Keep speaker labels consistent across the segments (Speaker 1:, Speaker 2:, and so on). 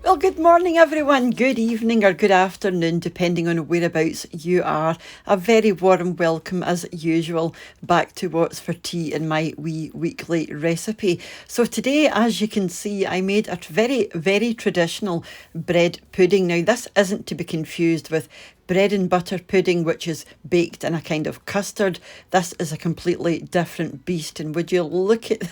Speaker 1: Well, good morning, everyone. Good evening or good afternoon, depending on whereabouts you are. A very warm welcome, as usual, back to What's for Tea in my wee weekly recipe. So today, as you can see, I made a very traditional bread pudding. Now, this isn't to be confused with bread and butter pudding, which is baked in a kind of custard. This is a completely different beast. And would you look at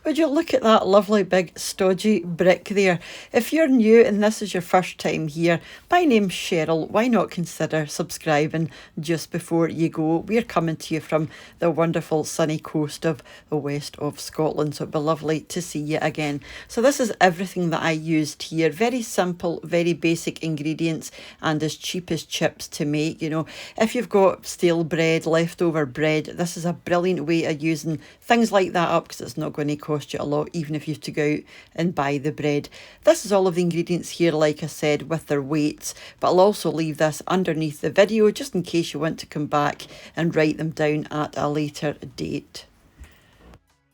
Speaker 1: that lovely big stodgy brick there? If you're new and this is your first time here, my name's Cheryl. Why not consider subscribing just before you go? We're coming to you from the wonderful sunny coast of the west of Scotland, so it'd be lovely to see you again. So this is everything that I used here. Very simple, very basic ingredients, and as cheap as chips to make. If you've got stale bread, leftover bread, this is a brilliant way of using things like that up, because it's not going to cost you a lot, even if you have to go out and buy the bread. This is all of the ingredients here, like I said, with their weights, but I'll also leave this underneath the video just in case you want to come back and write them down at a later date.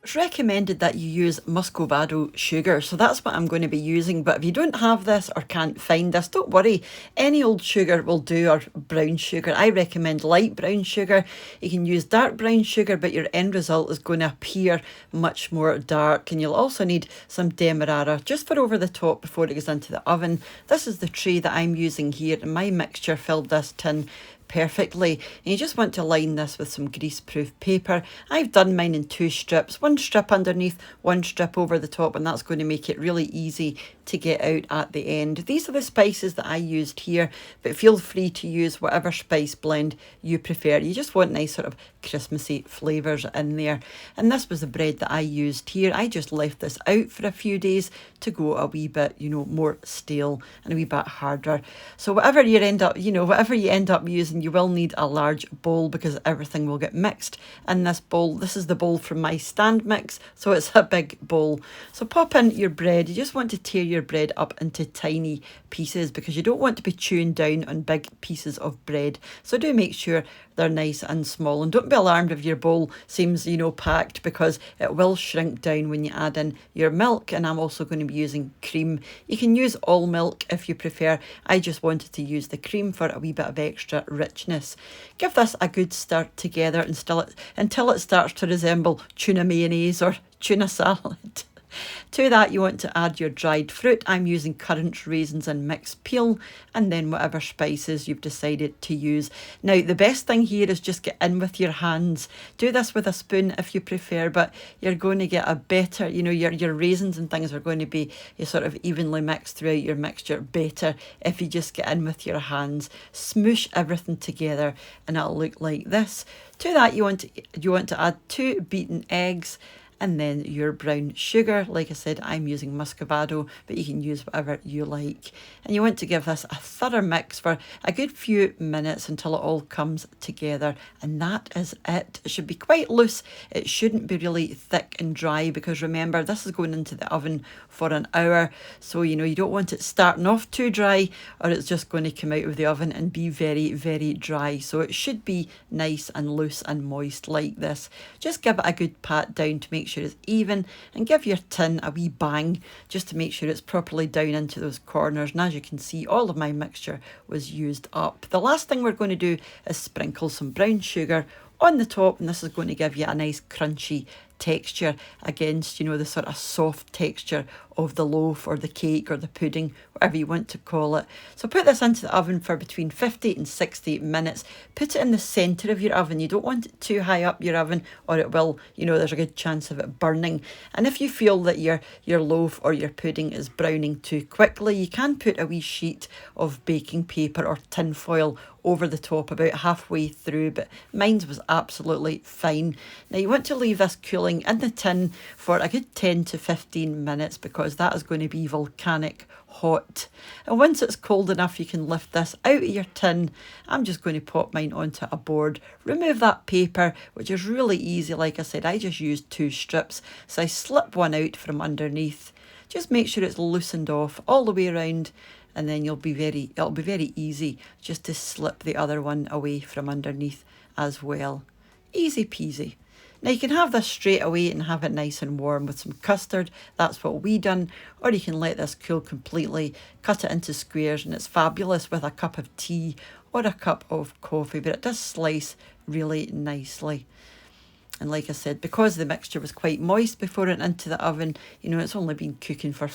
Speaker 1: It's recommended that you use muscovado sugar, so that's what I'm going to be using. But if you don't have this or can't find this, don't worry, any old sugar will do, or brown sugar. I recommend light brown sugar. You can use dark brown sugar, but your end result is going to appear much more dark. And you'll also need some demerara just for over the top before it goes into the oven. This is the tray that I'm using here, and my mixture filled this tin perfectly, and you just want to line this with some greaseproof paper. I've done mine in 2 strips, 1 strip underneath, 1 strip over the top, and that's going to make it really easy to get out at the end. These are the spices that I used here, but feel free to use whatever spice blend you prefer. You just want nice sort of Christmassy flavours in there. And this was the bread that I used here. I just left this out for a few days to go a wee bit, more stale and a wee bit harder. So whatever you end up using, you will need a large bowl, because everything will get mixed in this bowl. This is the bowl from my stand mix, so it's a big bowl. So pop in your bread. You just want to tear your bread up into tiny pieces, because you don't want to be chewing down on big pieces of bread. So do make sure they're nice and small, and don't be alarmed if your bowl seems packed, because it will shrink down when you add in your milk. And I'm also going to be using cream. You can use all milk if you prefer. I just wanted to use the cream for a wee bit of extra richness. Give this a good stir together until it starts to resemble tuna mayonnaise or tuna salad. To that, you want to add your dried fruit. I'm using currants, raisins and mixed peel, and then whatever spices you've decided to use. Now, the best thing here is just get in with your hands. Do this with a spoon if you prefer, but you're going to get a better, your raisins and things are going to be sort of evenly mixed throughout your mixture better if you just get in with your hands. Smoosh everything together and it'll look like this. To that, you want to add 2 beaten eggs, and then your brown sugar. Like I said, I'm using muscovado, but you can use whatever you like. And you want to give this a thorough mix for a good few minutes until it all comes together. And that is it. It should be quite loose. It shouldn't be really thick and dry, because remember, this is going into the oven for an hour. So, you don't want it starting off too dry, or it's just going to come out of the oven and be very dry. So it should be nice and loose and moist like this. Just give it a good pat down to make sure it's even, and give your tin a wee bang just to make sure it's properly down into those corners. And as you can see, all of my mixture was used up. The last thing we're going to do is sprinkle some brown sugar on the top, and this is going to give you a nice crunchy texture against the sort of soft texture of the loaf or the cake or the pudding, whatever you want to call it. So put this into the oven for between 50 and 60 minutes. Put it in the centre of your oven. You don't want it too high up your oven, or it will, there's a good chance of it burning. And if you feel that your loaf or your pudding is browning too quickly, you can put a wee sheet of baking paper or tin foil over the top about halfway through, but mine was absolutely fine. Now you want to leave this cooling in the tin for a good 10 to 15 minutes, because that is going to be volcanic hot. And once it's cold enough, you can lift this out of your tin. I'm just going to pop mine onto a board, remove that paper, which is really easy. Like I said, I just used 2 strips, so I slip one out from underneath. Just make sure it's loosened off all the way around, and then it'll be very easy just to slip the other one away from underneath as well. Easy peasy. Now you can have this straight away and have it nice and warm with some custard. That's what we done. Or you can let this cool completely, cut it into squares, and it's fabulous with a cup of tea or a cup of coffee, but it does slice really nicely. And like I said, because the mixture was quite moist before it went into the oven, you know, it's only been cooking for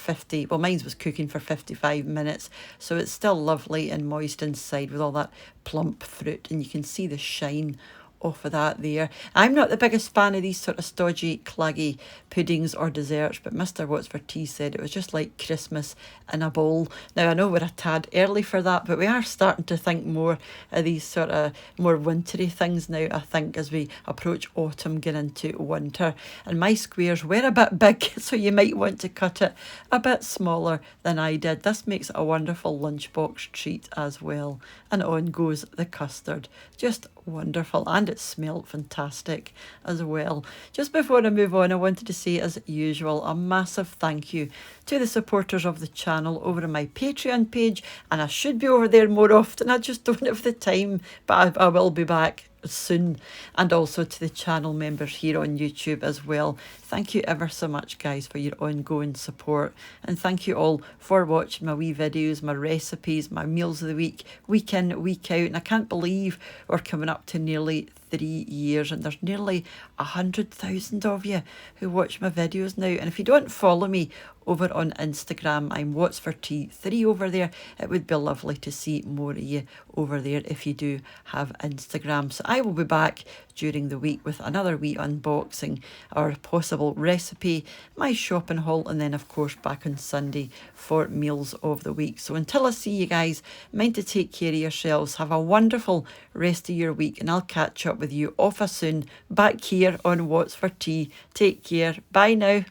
Speaker 1: mine was cooking for 55 minutes. So it's still lovely and moist inside with all that plump fruit. And you can see the shine off of that there. I'm not the biggest fan of these sort of stodgy, claggy puddings or desserts, but Mr. What's for Tea said it was just like Christmas in a bowl. Now, I know we're a tad early for that, but we are starting to think more of these sort of more wintry things now, I think, as we approach autumn, get into winter. And my squares were a bit big, so you might want to cut it a bit smaller than I did. This makes it a wonderful lunchbox treat as well. And on goes the custard. Just wonderful, and it smelled fantastic as well. Just before I move on, I wanted to say, as usual, a massive thank you to the supporters of the channel over on my Patreon page, and I should be over there more often. I just don't have the time, but I will be back soon. And also to the channel members here on YouTube as well. Thank you ever so much, guys, for your ongoing support, and thank you all for watching my wee videos, my recipes, my meals of the week, week in, week out. And I can't believe we're coming up to nearly 3 years, and there's nearly 100,000 of you who watch my videos now. And if you don't follow me over on Instagram, I'm What's for Tea 3 over there. It would be lovely to see more of you over there if you do have Instagram. So I will be back during the week with another wee unboxing or possible recipe, my shopping haul, and then of course back on Sunday for meals of the week. So until I see you guys, mind to take care of yourselves. Have a wonderful rest of your week, and I'll catch up with you awful soon back here on What's for Tea. Take care. Bye now.